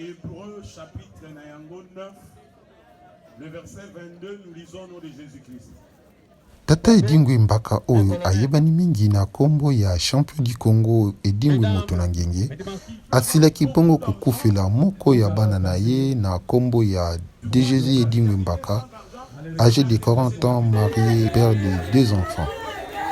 Hébreux chapitre 9, le verset 22, nous lisons au nom de Jésus-Christ. Tata Edingwe Mbaka oyo ayebani mingi na kombo ya champion du Congo Edingwe moto na ngenge asilaki bongo kokufela moko ya bana na ye na kombo ya DGZ Edingwe Mbaka, âgé de 40 ans, marié, père de 2 enfants.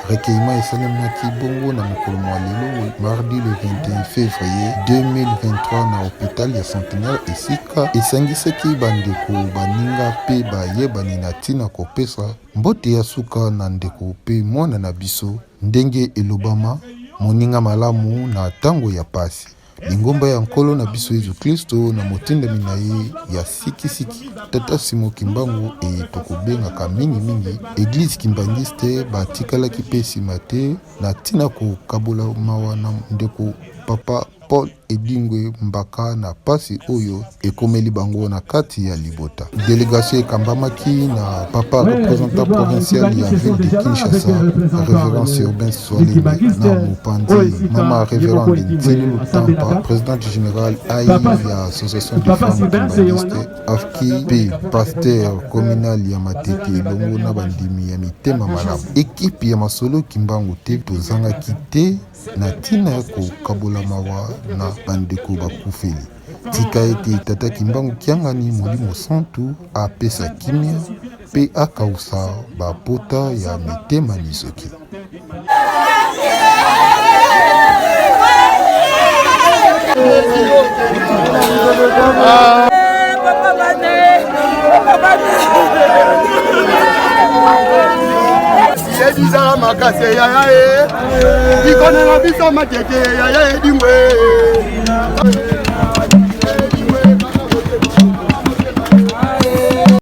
Recueillement esalemaki bongo na mokolo mwa lelo mardi le 21 février 2023 na hôpital ya Centenaire esika esangisaki bandeko baninga pe bayebani na ntina kopesa mbote ya suka na ndeko pe mwana na biso ndenge elobama moninga malamu na tango ya pasi. Lingomba ya nkolo na biso Yesu Kristo na motindami na ye ya sikisiki Tata Simo Kimbangu tokobengaka mingi Église Kimbangiste batikalaki pe nsima te na ntina kokabola mawa na ndeko Papa Paul Edingwe Mbaka na pasi oyo ekomeli bango na kati ya libota. Délégation ekambamaki na papa représentant provincial ya ville de Kinshasa, révérend Urbain Swaleme na mopanzi mama révérend Ntili Lutampa, président général AI ya association de femmes kimbaniste, afki pe pasteur communal ya Matete elongo na bandimi ya mitema malamu. Ekipe ya masolo Kimbangu te tozangaki te na ntina ya kokabola mawa na bandeko bakufeli. Tika ete Tata Kimbangu kiangani molimo santu apesa kimia pe akausa bapota ya mitema misoki. Bizarre makase ya ya e, ikone na bisa mateke ya ya Edingwe.